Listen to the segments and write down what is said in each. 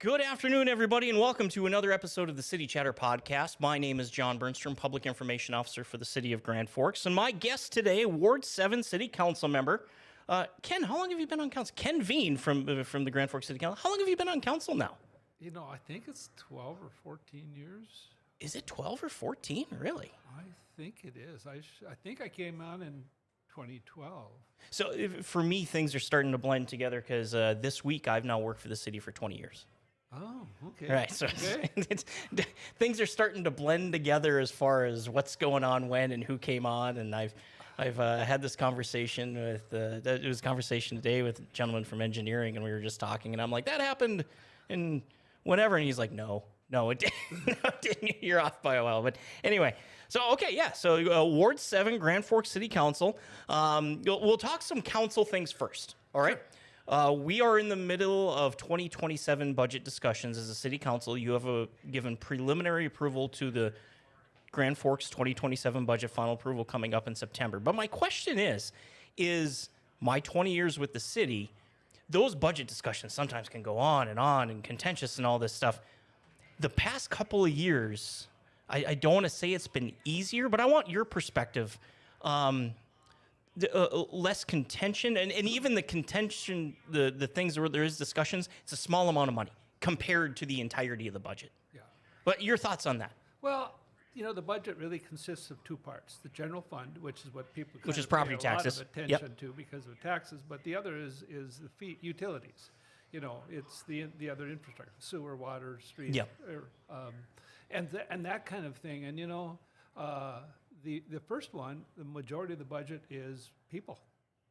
Good afternoon, everybody, and welcome to another episode of the City Chatter podcast. My name is John Bernstrom, Public Information Officer for the City of Grand Forks, and my guest today, Ward 7 City Council member, Ken. How long have you been on council? Ken Veen from the Grand Forks City Council. How long have you been on council now? You know, I think it's 12 or 14 years. Is it 12 or 14? Really? I think it is. I think I came on in 2012. So for me, things are starting to blend together because this week I've now worked for the city for 20 years. Oh, okay. All right, so Okay. things are starting to blend together as far as what's going on when and who came on, and I've had this conversation with it was a conversation today with a gentleman from engineering, and we were just talking, and I'm like, that happened in whatever, and he's like, no, it didn't. No, it didn't. You're off by a while, but anyway. So okay, yeah. So Ward 7, Grand Forks City Council. We'll talk some council things first. All right. We are in the middle of 2027 budget discussions as a city council. You have given preliminary approval to the Grand Forks 2027 budget final approval coming up in September. But my question is my 20 years with the city, those budget discussions sometimes can go on and contentious and all this stuff. The past couple of years, I don't want to say it's been easier, but I want your perspective. Less contention, and even the contention, the things where there is discussions, it's a small amount of money compared to the entirety of the budget. Yeah. But your thoughts on that? Well, you know, the budget really consists of two parts: the general fund, which is what people Which is pay property a taxes. lot of attention to because of taxes, but the other is the utilities. You know, it's the other infrastructure, sewer, water, street, Yep. and that kind of thing. And you know, the first one, the majority of the budget is people.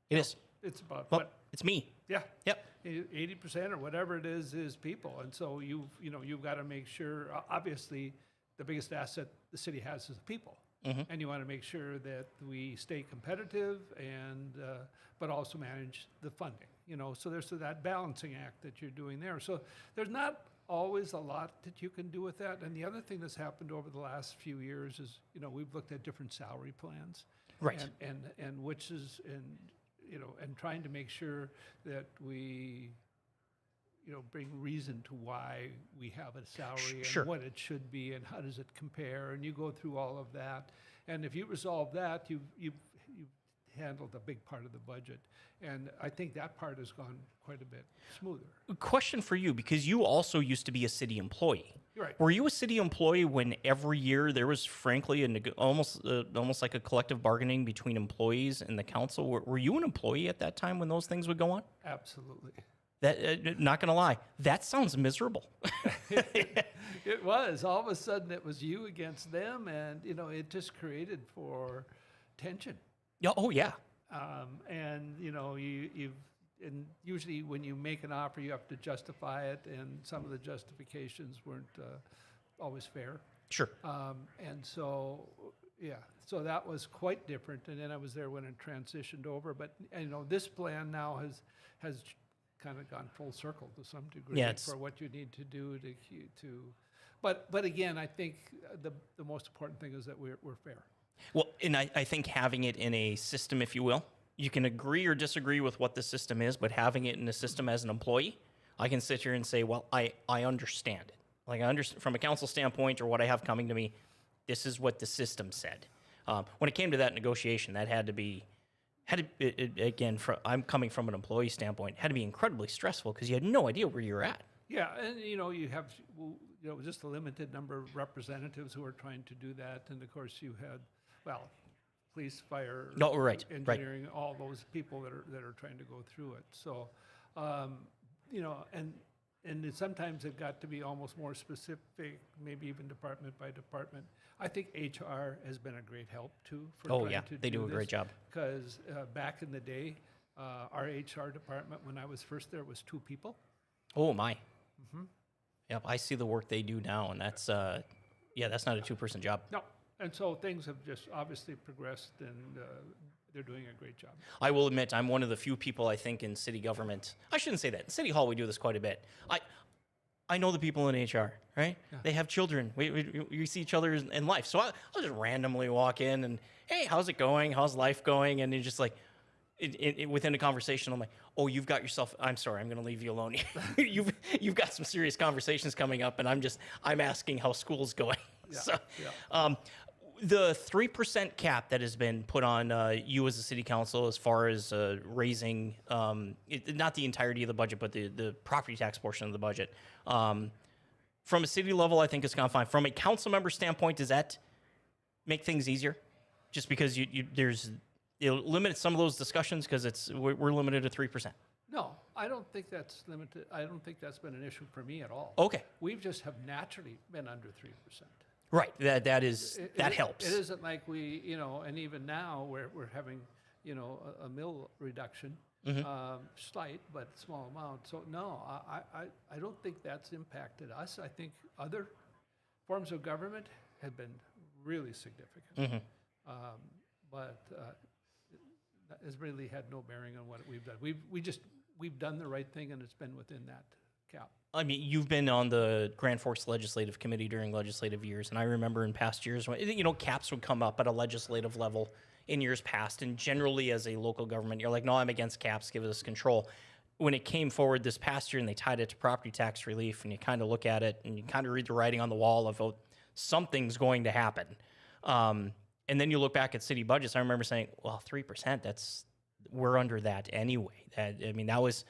It is. It's about Well, it's me. Yeah. Yep. 80% or whatever it is people. And so you've got to make sure, obviously, the biggest asset the city has is the people. Mm-hmm. And you want to make sure that we stay competitive and, but also manage the funding, you know, so there's that balancing act that you're doing there. So there's not always a lot that you can do with that. And the other thing that's happened over the last few years is, you know, we've looked at different salary plans. Right. And which is, you know, and trying to make sure that we, you know, bring reason to why we have a salary Sure. and what it should be and how does it compare, and you go through all of that. And if you resolve that, you've handled a big part of the budget. And I think that part has gone quite a bit smoother. Question for you, because you also used to be a city employee. You're right. Were you a city employee when every year there was, frankly, almost like a collective bargaining between employees and the council? Were you an employee at that time when those things would go on? Absolutely. That not gonna lie, that sounds miserable. It was. All of a sudden it was you against them, and, you know, it just created for tension. Yeah. Oh yeah. And you know, and usually when you make an offer, you have to justify it, and some of the justifications weren't always fair. Sure. And so, yeah, so that was quite different. And then I was there when it transitioned over. But you know, this plan now has kind of gone full circle to some degree for what you need to do to. But again, I think the most important thing is that we're fair. Well, and I think having it in a system, if you will, you can agree or disagree with what the system is, but having it in a system as an employee, I can sit here and say, well, I understand it. Like I understand from a council standpoint or what I have coming to me, this is what the system said. When it came to that negotiation, that I'm coming from an employee standpoint, had to be incredibly stressful because you had no idea where you were at. Yeah, and you know, you have just a limited number of representatives who are trying to do that, and of course you had, well, police, fire, engineering, all those people that are trying to go through it. So, you know, and sometimes it got to be almost more specific, maybe even department by department. I think HR has been a great help too. They do a great job. Because back in the day, our HR department, when I was first there, was 2 people. Oh my. Mm-hmm. Yep, I see the work they do now, and that's not a 2-person job. No, and so things have just obviously progressed, and they're doing a great job. I will admit, I'm one of the few people I think in city government. I shouldn't say that. In City Hall, we do this quite a bit. I know the people in HR, right? Yeah. They have children. We see each other in life. So I'll just randomly walk in and, hey, how's it going? How's life going? And you're just like, within a conversation, I'm like, oh, you've got yourself. I'm sorry, I'm going to leave you alone. you've got some serious conversations coming up, and I'm asking how school's going. Yeah, So, yeah. the 3% cap that has been put on you as a city council, as far as raising, not the entirety of the budget, but the property tax portion of the budget. From a city level, I think it's gone fine. From a council member standpoint, does that make things easier? Just because it'll limit some of those discussions because we're limited to 3%. No, I don't think that's limited. I don't think that's been an issue for me at all. Okay, We've just have naturally been under 3%. right. That helps. It isn't like we, and even now we're having, a mill reduction, slight but small amount. So no, I don't think that's impacted us. I think other forms of government have been really significant, but has really had no bearing on what we've done. We've done the right thing, and it's been within that cap. I mean, you've been on the Grand Forks Legislative Committee during legislative years, and I remember in past years when caps would come up at a legislative level in years past, and generally as a local government, you're like, no, I'm against caps, give us control. When it came forward this past year and they tied it to property tax relief, and you kind of look at it and you kind of read the writing on the wall of, oh, something's going to happen. And then you look back at city budgets. I remember saying, well, 3%, we're under that anyway. That was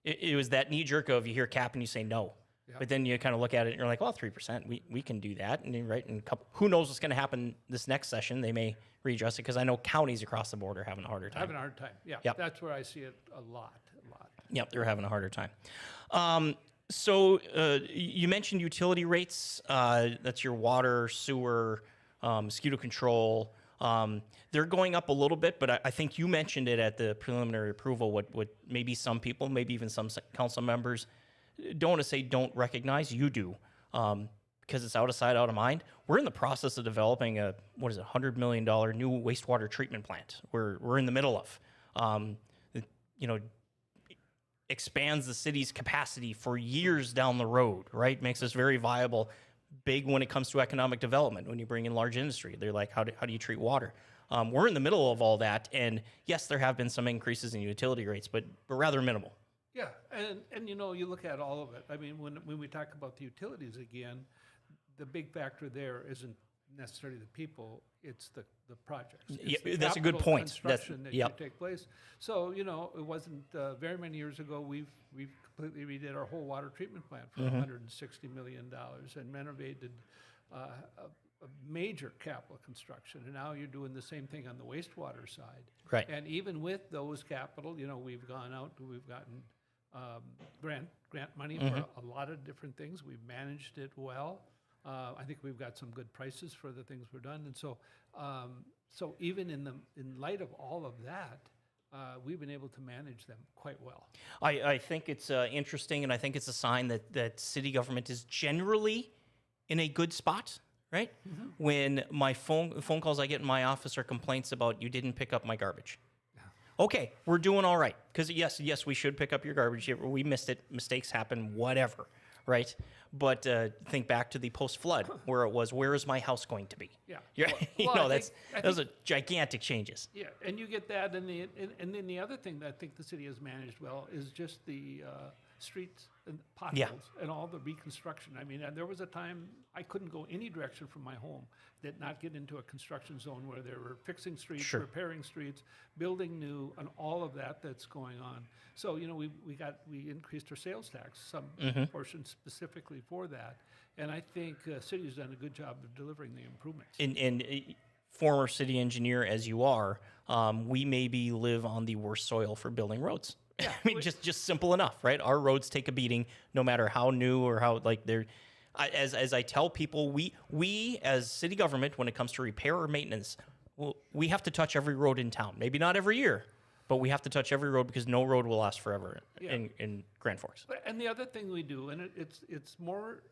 that knee jerk of you hear cap and you say no. Yeah. But then you kind of look at it and you're like, well, 3%, we can do that. And right, and who knows what's going to happen this next session? They may readjust it because I know counties across the board are having a harder time. Having a hard time, yeah. Yep. That's where I see it a lot. Yep, they're having a harder time. So you mentioned utility rates. That's your water, sewer, mosquito control. They're going up a little bit, but I think you mentioned it at the preliminary approval. What maybe some people, maybe even some council members, don't want to say don't recognize. You do, because it's out of sight, out of mind. We're in the process of developing $100 million new wastewater treatment plant. We're in the middle of, expands the city's capacity for years down the road, right? Makes us very viable, big when it comes to economic development. When you bring in large industry, they're like, how do you treat water? We're in the middle of all that, and yes, there have been some increases in utility rates, but rather minimal. Yeah, and you look at all of it. I mean, when we talk about the utilities again, the big factor there isn't necessarily the people, it's the projects. It's that's a good point. Construction that should take place. So, it wasn't very many years ago, we've completely redid our whole water treatment plant for $160 million and renovated a major capital construction. And now you're doing the same thing on the wastewater side. Right. And even with those capital, we've gone out, we've gotten grant money for a lot of different things. We've managed it well. I think we've got some good prices for the things we've done. And so even in light of all of that, we've been able to manage them quite well. I think it's interesting, and I think it's a sign that city government is generally in a good spot, right? Mm-hmm. When my phone calls I get in my office are complaints about you didn't pick up my garbage. Yeah. Okay, we're doing all right. Because yes, we should pick up your garbage. We missed it. Mistakes happen, whatever, right? But think back to the post-flood, where it was, where is my house going to be? Yeah. Those are gigantic changes. Yeah, and you get that, and then the other thing that I think the city has managed well is just the streets and potholes and all the reconstruction. I mean, there was a time I couldn't go any direction from my home, did not get into a construction zone where they were fixing streets, repairing streets, building new, and all of that's going on. So, we increased our sales tax, some portion specifically for that. And I think city has done a good job of delivering the improvements. And former city engineer as you are, we maybe live on the worst soil for building roads. Yeah, I mean, just simple enough, right? Our roads take a beating, no matter how new or how they're. As I tell people, we as city government, when it comes to repair or maintenance, we have to touch every road in town. Maybe not every year, but we have to touch every road because no road will last forever in Grand Forks. And the other thing we do, and it's more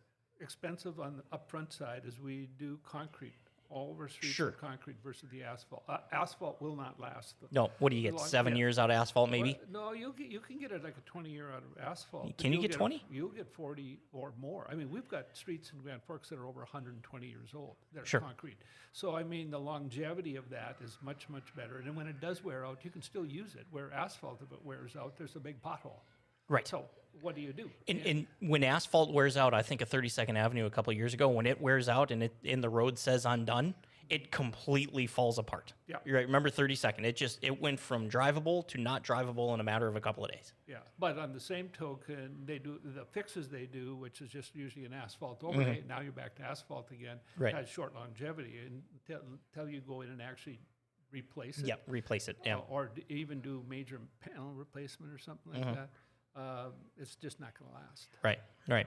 expensive on the upfront side, is we do concrete all of our streets Sure. are concrete versus the asphalt. Asphalt will not last. No, what do you get? Long- 7 yeah. years out of asphalt, maybe? Well, no, you can get it like a 20-year out of asphalt. but Can you you'll get a- 20? You'll get 40 or more. I mean, we've got streets in Grand Forks that are over 120 years old that are Sure. concrete. So, I mean, the longevity of that is much, much better. And then when it does wear out, you can still use it. Where asphalt, if it wears out, there's a big pothole. Right. So what do you do? And when asphalt wears out, I think of 32nd Avenue a couple of years ago, when it wears out and the road says undone, it completely falls apart. Yeah. You're right. Remember 32nd? It went from drivable to not drivable in a matter of a couple of days. Yeah, but on the same token, they do the fixes they do, which is just usually an asphalt overlay. Now you're back to asphalt again. Right. Has short longevity until you go in and actually replace it. Yep. Replace it. Yeah. Or even do major panel replacement or something like that. It's just not going to last. Right, right.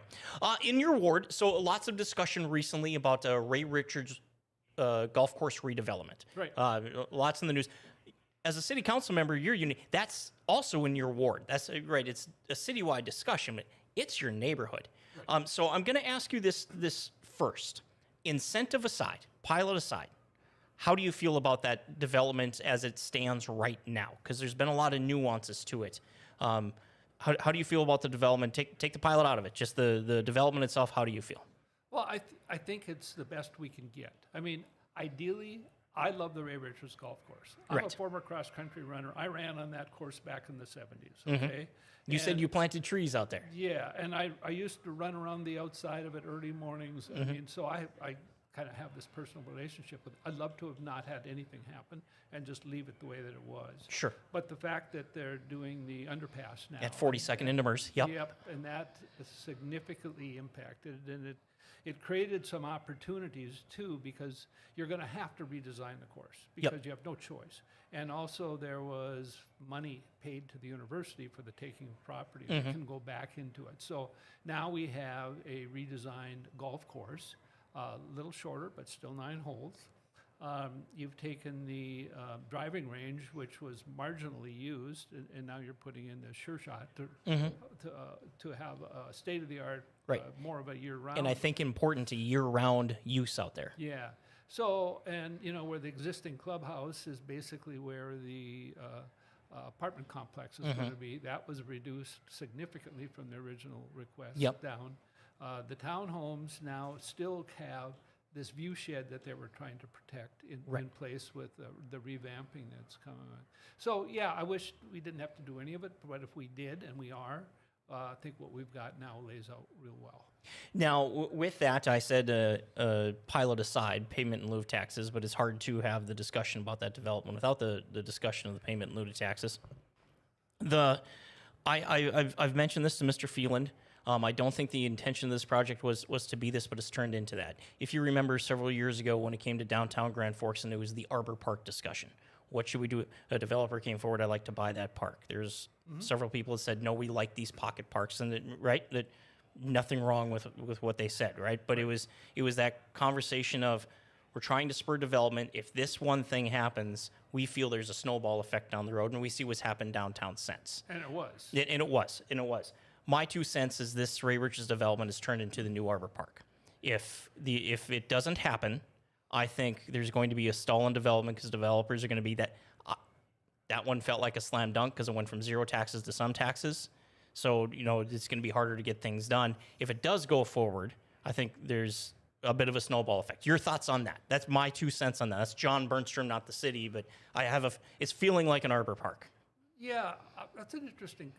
In your ward, so lots of discussion recently about Ray Richards golf course redevelopment. Right. Lots in the news. As a city council member, you're unique. That's also in your ward. That's right. It's a citywide discussion, but it's your neighborhood. So I'm going to ask you this first. Incentive aside, pilot aside, how do you feel about that development as it stands right now? Because there's been a lot of nuances to it. How do you feel about the development? Take the pilot out of it. Just the development itself. How do you feel? Well, I think it's the best we can get. I mean, ideally, I love the Ray Richards golf course. I'm a Right. former cross-country runner. I ran on that course back in the 70s, okay? You said you planted trees out there. Yeah, and I used to run around the outside of it early mornings. I mean, so I kind of have this personal relationship with it. I'd love to have not had anything happen and just leave it the way that it was. Sure. But the fact that they're doing the underpass now. At 42nd and Demers. Yep. Yep, and that is significantly impacted, and it created some opportunities too, because you're going to have to redesign the course because you have no choice. And also there was money paid to the university for the taking of property that can go back into it. So now we have a redesigned golf course, a little shorter, but still 9 holes. You've taken the driving range, which was marginally used, and now you're putting in the Sure Shot to have a state-of-the-art, Right. more of a year-round. And I think important to year-round use out there. Yeah. So, and where the existing clubhouse is basically where the apartment complex is going to be, that was reduced significantly from the original request Yep. down. The townhomes now still have this view shed that they were trying to protect in place with the revamping that's coming on. So, yeah, I wish we didn't have to do any of it, but if we did, and we are, I think what we've got now lays out real well. Now, with that, I said pilot aside, payment in lieu of taxes, but it's hard to have the discussion about that development without the discussion of the payment in lieu of taxes. I've mentioned this to Mr. Phelan. I don't think the intention of this project was to be this, but it's turned into that. If you remember several years ago when it came to downtown Grand Forks and it was the Arbor Park discussion. What should we do? A developer came forward, I'd like to buy that park. There's several people that said, no, we like these pocket parks, and that nothing wrong with what they said, right? But it was that conversation of, we're trying to spur development. If this one thing happens, we feel there's a snowball effect down the road, and we see what's happened downtown since. And it was. And it was. My 2 cents is this Ray Richards development has turned into the new Arbor Park. If it doesn't happen, I think there's going to be a stall in development because developers are going to be that. That one felt like a slam dunk because it went from 0 taxes to some taxes. So, it's going to be harder to get things done. If it does go forward, I think there's a bit of a snowball effect. Your thoughts on that? That's my 2 cents on that. That's John Bernstrom, not the city, but it's feeling like an Arbor Park. Yeah, that's an interesting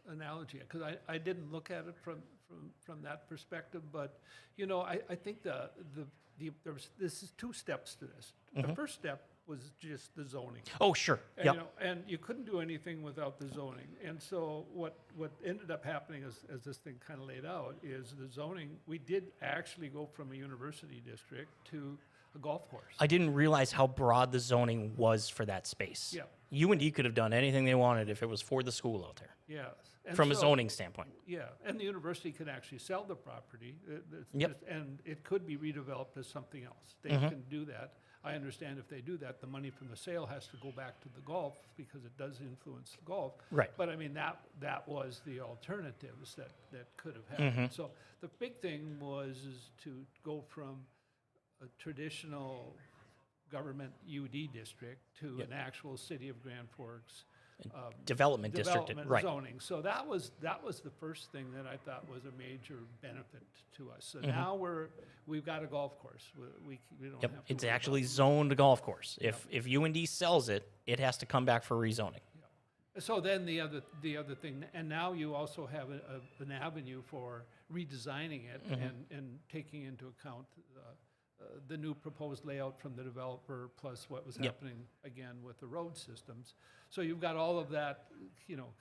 analogy because I didn't look at it from that perspective, but I think this is 2 steps to this. The first step was just the zoning. Oh, sure. And, Yep. and you couldn't do anything without the zoning. And so what ended up happening as this thing kind of laid out is the zoning, we did actually go from a university district to a golf course. I didn't realize how broad the zoning was for that space. Yeah. UND could have done anything they wanted if it was for the school out there, Yes. And from a so- zoning standpoint. Yeah, and the university can actually sell the property. Yep. And it could be redeveloped as something else. They can do that. I understand if they do that, the money from the sale has to go back to the golf because it does influence the golf. Right. But I mean, that was the alternatives that could have happened. So the big thing is to go from a traditional government UD district to an actual city of Grand Forks Development district, development right? zoning. So that was the first thing that I thought was a major benefit to us. So now we've got a golf course. We don't Yep, have to it's worry actually zoned golf course. If UND sells it, it has to come back for rezoning. So then the other thing, and now you also have an avenue for redesigning it and taking into account the new proposed layout from the developer plus what was happening again with the road systems. So you've got all of that,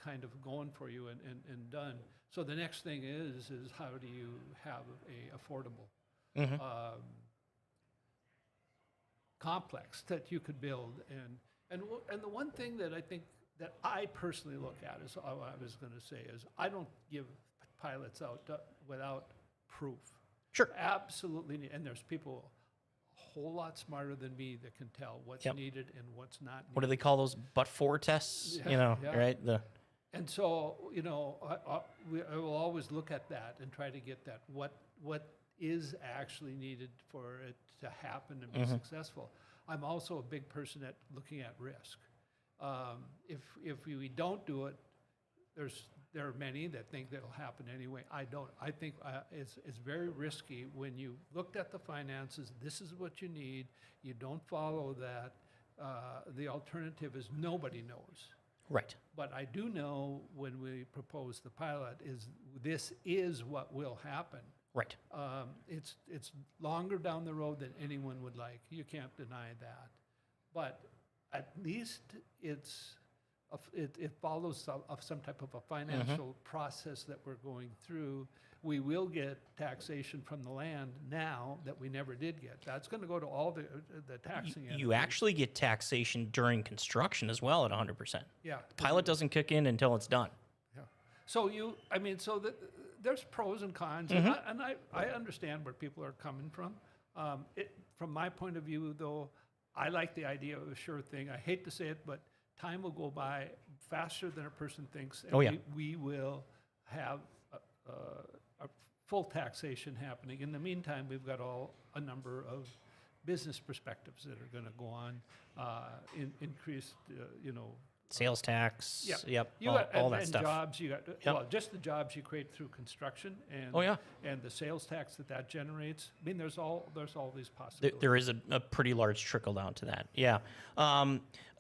kind of going for you and done. So the next thing is how do you have a affordable complex that you could build? And the one thing that I think that I personally look at is, I was going to say, is I don't give pilots out without proof. Sure. Absolutely. And there's people a whole lot smarter than me that can tell what's needed and what's not needed. What do they call those? But-for tests, right? And so, I will always look at that and try to get that. What is actually needed for it to happen and be successful? I'm also a big person at looking at risk. If we don't do it, there are many that think that'll happen anyway. I don't. I think it's very risky when you looked at the finances. This is what you need. You don't follow that. The alternative is nobody knows. Right. But I do know when we propose the pilot this is what will happen. Right. It's longer down the road than anyone would like. You can't deny that. But at least it follows some type of a financial process that we're going through. We will get taxation from the land now that we never did get. That's going to go to all the taxing entities. You actually get taxation during construction as well at 100%. Yeah. The pilot doesn't kick in until it's done. Yeah. So there's pros and cons, and I understand where people are coming from. From my point of view, though, I like the idea of a sure thing. I hate to say it, but time will go by faster than a person thinks, and we will have a full taxation happening. In the meantime, we've got a number of business perspectives that are going to go on, increased, Sales tax. Yeah. Yep. You all that and stuff. jobs. You got just the jobs you create through construction and and the sales tax that generates. I mean, there's all these possibilities. There is a pretty large trickle down to that. Yeah.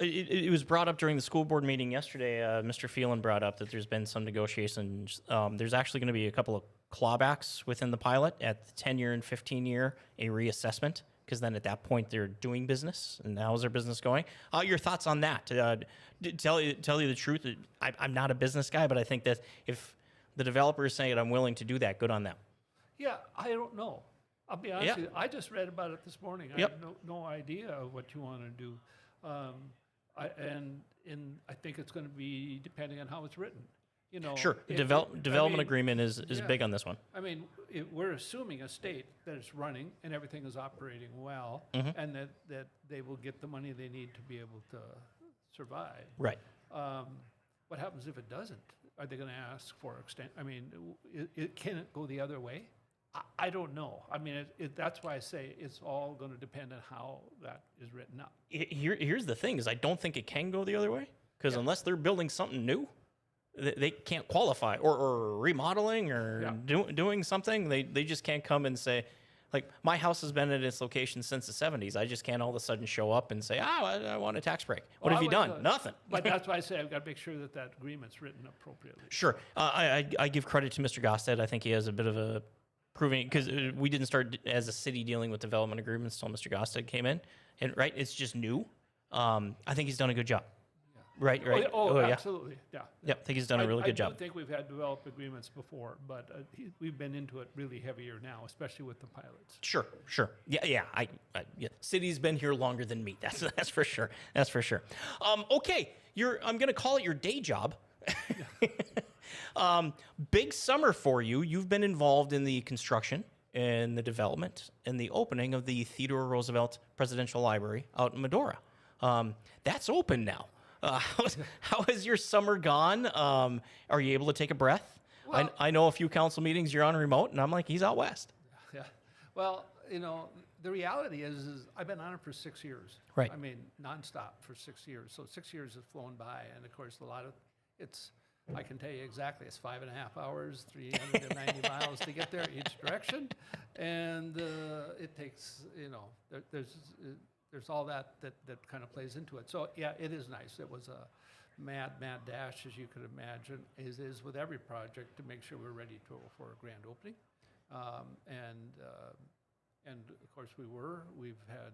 It was brought up during the school board meeting yesterday. Mr. Phelan brought up that there's been some negotiations. There's actually going to be a couple of clawbacks within the pilot at the 10-year and 15-year, a reassessment, because then at that point they're doing business, and how's their business going? Your thoughts on that? Tell you the truth, I'm not a business guy, but I think that if the developer is saying I'm willing to do that, good on them. Yeah, I don't know. I'll be honest with you. I just read about it this morning. I have no idea of what you want to do. And I think it's going to be depending on how it's written. Sure. The development agreement is big on this one. I mean, we're assuming a state that is running and everything is operating well, and that they will get the money they need to be able to survive. Right. What happens if it doesn't? Are they going to ask for extent? I mean, can it go the other way? I don't know. I mean, that's why I say it's all going to depend on how that is written up. Here's the thing: is I don't think it can go the other way, because unless they're building something new, they can't qualify, or remodeling, or doing something. They just can't come and say, like, my house has been at its location since the 70s. I just can't all of a sudden show up and say, I want a tax break. What have you done? Nothing. But that's why I say I've got to make sure that agreement's written appropriately. Sure. I give credit to Mr. Gosted. I think he has a bit of a proving, because we didn't start as a city dealing with development agreements until Mr. Gosted came in. And it's just new. I think he's done a good job. Right. Absolutely. Yeah. I think he's done a really good job. I think we've had developed agreements before, but we've been into it really heavier now, especially with the pilots. Sure. Yeah. City's been here longer than me. That's for sure. Okay. I'm going to call it your day job. Big summer for you. You've been involved in the construction and the development and the opening of the Theodore Roosevelt Presidential Library out in Medora. That's open now. How has your summer gone? Are you able to take a breath? Well, I know a few council meetings you're on remote, and I'm like, he's out west. Yeah. Well, the reality is I've been on it for 6 years. Right. I mean, nonstop for 6 years. So 6 years have flown by, and of course, I can tell you exactly, it's 5.5 hours, 390 miles to get there each direction, and it takes, there's all that kind of plays into it. So yeah, it is nice. It was a mad dash, as you could imagine, as is with every project, to make sure we're ready for a grand opening. And of course we were. We've had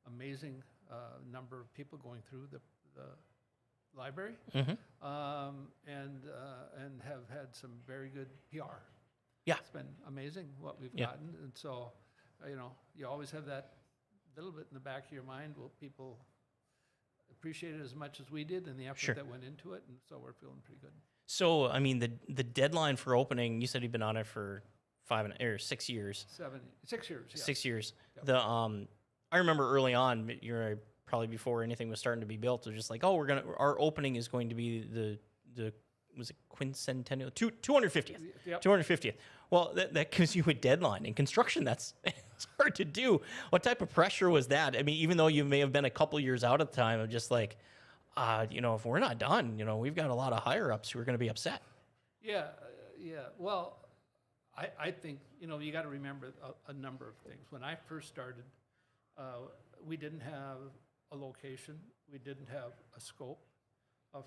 amazing number of people going through the library, and have had some very good PR. Yeah. It's been amazing what we've Yeah. gotten, and so you always have that little bit in the back of your mind. Will people appreciate it as much as we did, and the effort Sure. that went into it? And so we're feeling pretty good. So, I mean, the deadline for opening, you said you've been on it for 6 years. 6 years. Yeah. 6 years. Yep. I remember early on, probably before anything was starting to be built, it was just like, oh, our opening is going to be the was it quincentennial 250th. Yep. 250th. Well, that gives you a deadline. In construction, it's hard to do. What type of pressure was that? I mean, even though you may have been a couple years out at the time, of just like, if we're not done, we've got a lot of higher ups who are going to be upset. Yeah. Well, I think, you got to remember a number of things. When I first started, we didn't have a location, we didn't have a scope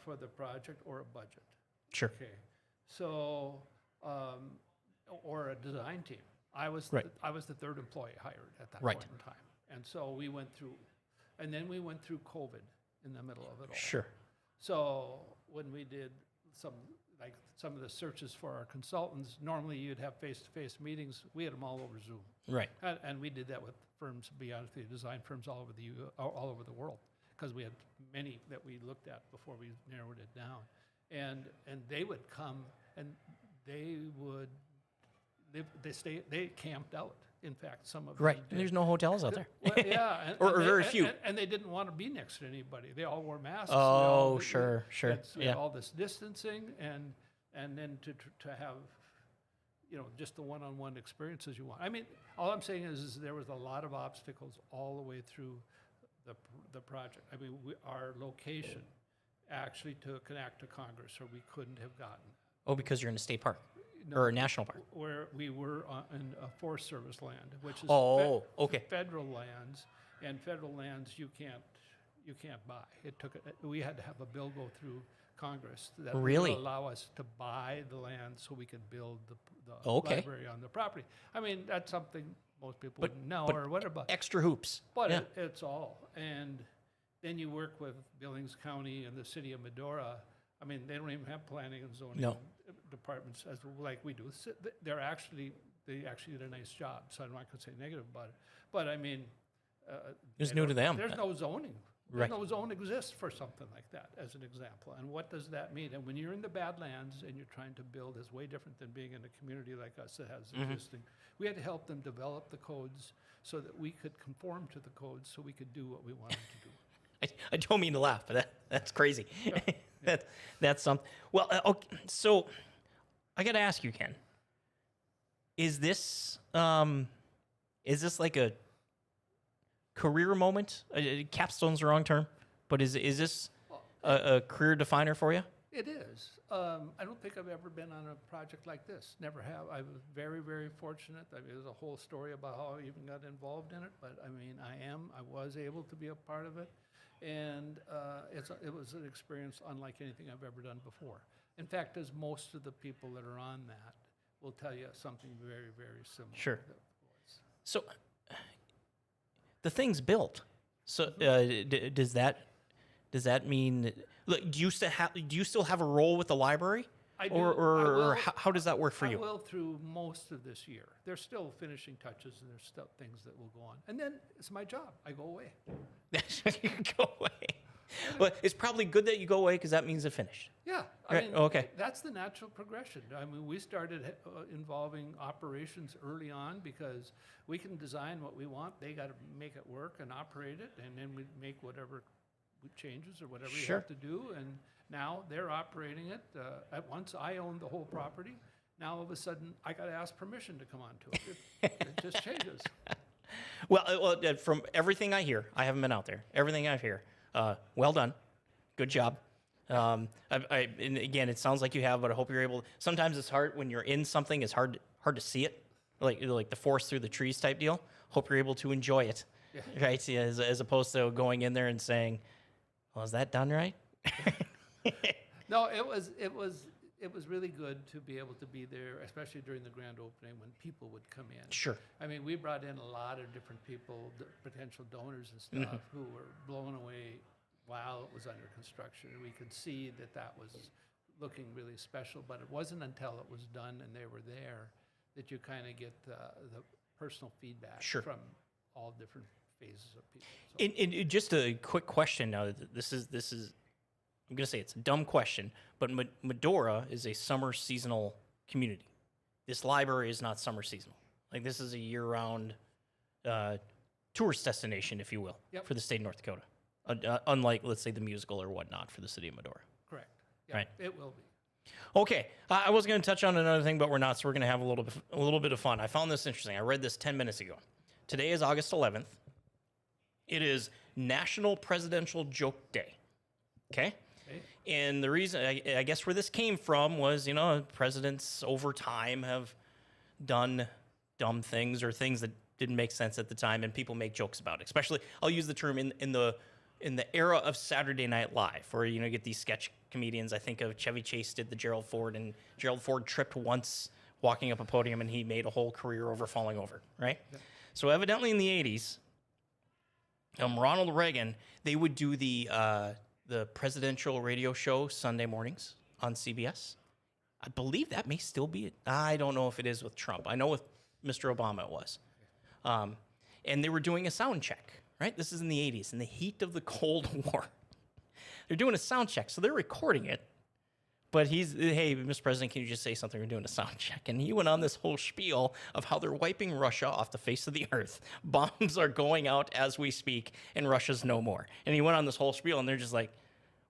for the project or a budget. Sure. Okay. So, or a design team. I was the third employee hired at that Right. point in time. And so we went through COVID in the middle of it all. Sure. So when we did some of the searches for our consultants, normally you'd have face-to-face meetings. We had them all over Zoom. Right. And we did that with firms, to be honest with you, design firms all over the world, because we had many that we looked at before we narrowed it down. And they would come, and they camped out. In fact, some of them Right. did. There's no hotels out there. Well, yeah, Or very few. and they didn't want to be next to anybody. They all wore masks. Oh, sure. We Yeah. had all this distancing, and then to have, just the one-on-one experiences you want. I mean, all I'm saying is there was a lot of obstacles all the way through the project. I mean, our location actually took an act of Congress, or we couldn't have gotten. Oh, because you're in a state park No, or a national park. where we were in a Forest Service land, which is Okay. federal lands, and federal lands you can't buy. We had to have a bill go through Congress that Really? would allow us to buy the land so we could build the Okay. library on the property. I mean, that's something most people But- wouldn't know but or whatever. Extra hoops. But yeah. it's all. And then you work with Billings County and the city of Medora. I mean, they don't even have planning and zoning No. departments like we do. So they actually did a nice job, so I'm not going to say negative about it. But I mean, It's they new don't- to them. There's no zoning. Right. No zone exists for something like that, as an example. And what does that mean? And when you're in the Badlands and you're trying to build, is way different than being in a community like us that has existing. We had to help them develop the codes so that we could conform to the codes, so we could do what we wanted to do. I don't mean to laugh, but that's crazy. That's something. Well, okay, so I got to ask you, Ken. Is this like a career moment? Capstone's the wrong term, but is this a career definer for you? It is. I don't think I've ever been on a project like this. Never have. I was very, very fortunate. I mean, there's a whole story about how I even got involved in it, but I mean, I was able to be a part of it. And it was an experience unlike anything I've ever done before. In fact, as most of the people that are on that will tell you something very, very similar. Sure. that was. So the thing's built. So does that mean? Look, do you still have a role with the library? I do. Or how does that work for I you? will through most of this year. There's still finishing touches, and there's still things that will go on. And then it's my job. I go away. You go away. Well, it's probably good that you go away because that means it's finished. Yeah, Right, okay. That's the natural progression. I mean, we started involving operations early on because we can design what we want. They got to make it work and operate it, and then we make whatever changes or whatever you Sure. have to do. And now they're operating it. At once, I owned the whole property. Now, all of a sudden, I got to ask permission to come onto it. It just changes. Well, from everything I hear, I haven't been out there. Everything I hear, well done, good job. And again, it sounds like you have, but I hope you're able. Sometimes it's hard when you're in something. It's hard to see it, like the forest through the trees type deal. Hope you're able to enjoy it, right? Yeah, as opposed to going in there and saying, "Well, is that done right?" No, it was really good to be able to be there, especially during the grand opening when people would come in. Sure. I mean, we brought in a lot of different people, potential donors and stuff, who were blown away while it was under construction. And we could see that was looking really special, but it wasn't until it was done and they were there that you kind of get the personal feedback from all different phases of people. So. And just a quick question now. This is I'm going to say it's a dumb question, but Medora is a summer seasonal community. This library is not summer seasonal. Like, this is a year-round tourist destination, if you will, for the state of North Dakota. Unlike, let's say, the musical or whatnot for the city of Medora. Correct. Yeah, right. It will be. Okay. I was going to touch on another thing, but we're not, so we're going to have a little bit of fun. I found this interesting. I read this 10 minutes ago. Today is August 11th. It is National Presidential Joke Day. Okay? And the reason, I guess where this came from was, presidents over time have done dumb things or things that didn't make sense at the time, and people make jokes about it. Especially, I'll use the term in the era of Saturday Night Live, where you get these sketch comedians. I think of Chevy Chase did the Gerald Ford, and Gerald Ford tripped once walking up a podium, and he made a whole career over falling over, right? Yeah. So evidently in the 80s, Ronald Reagan, they would do the presidential radio show Sunday mornings on CBS. I believe that may still be it. I don't know if it is with Trump. I know with Mr. Obama it was. And they were doing a sound check, right? This is in the 80s, in the heat of the Cold War. They're doing a sound check, so they're recording it. But hey, Mr. President, can you just say something? We're doing a sound check. And he went on this whole spiel of how they're wiping Russia off the face of the earth. Bombs are going out as we speak, and Russia's no more. And he went on this whole spiel, and they're just like,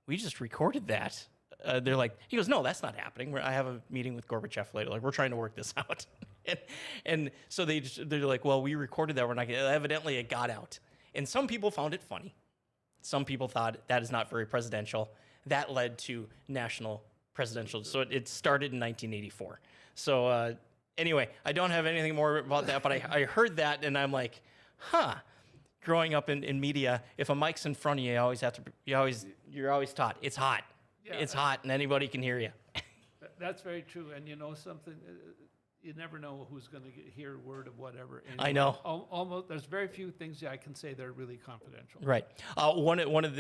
we just recorded that. They're like, he goes, no, that's not happening. I have a meeting with Gorbachev later. Like, we're trying to work this out. and so they're like, well, we recorded that. We're not gonna, evidently it got out. And some people found it funny. Some people thought that is not very presidential. That led to national presidential. So it started in 1984. So anyway, I don't have anything more about that, but I heard that and I'm like, growing up in media, if a mic's in front of you, you're always taught it's hot. Yeah, it's hot and anybody can hear you. That's very true. And something, you never know who's going to hear a word of whatever. And I know. Almost, there's very few things I can say that are really confidential. Right. One of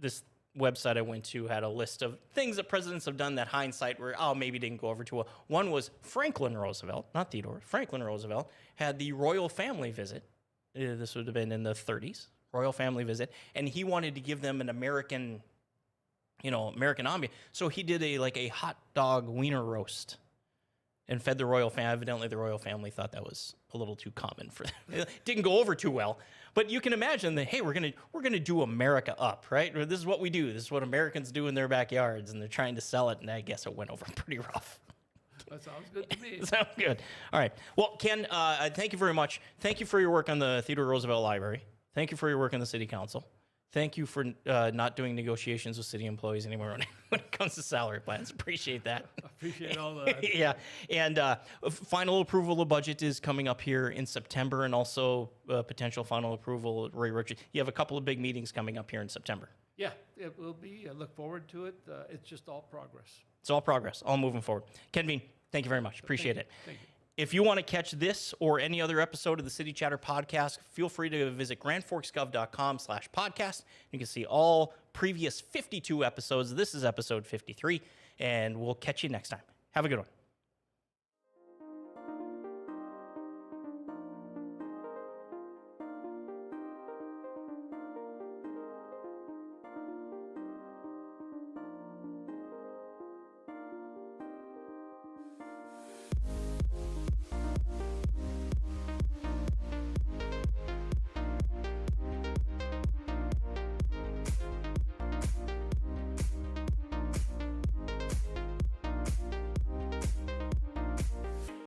this website I went to had a list of things that presidents have done that hindsight where, maybe didn't go over too well. One was Franklin Roosevelt, not Theodore. Franklin Roosevelt had the royal family visit. This would have been in the 30s, royal family visit. And he wanted to give them an American ambiance. So he did a hot dog wiener roast and fed the royal family. Evidently, the royal family thought that was a little too common for them. It didn't go over too well. But you can imagine that, hey, we're gonna do America up, right? This is what we do. This is what Americans do in their backyards, and they're trying to sell it. And I guess it went over pretty rough. That sounds good to me. Sounds good. All right. Well, Ken, thank you very much. Thank you for your work on the Theodore Roosevelt Library. Thank you for your work on the City Council. Thank you for not doing negotiations with city employees anymore when it comes to salary plans. Appreciate that. Appreciate all that. Yeah. And final approval of budget is coming up here in September, and also potential final approval at Ray Richards. You have a couple of big meetings coming up here in September. Yeah, it will be. I look forward to it. It's just all progress. It's all progress, all moving forward. Ken Bean, thank you very much. Appreciate it. Thank you. If you want to catch this or any other episode of the City Chatter podcast, feel free to visit grandforksgov.com/podcast. You can see all previous 52 episodes. This is episode 53, and we'll catch you next time. Have a good one.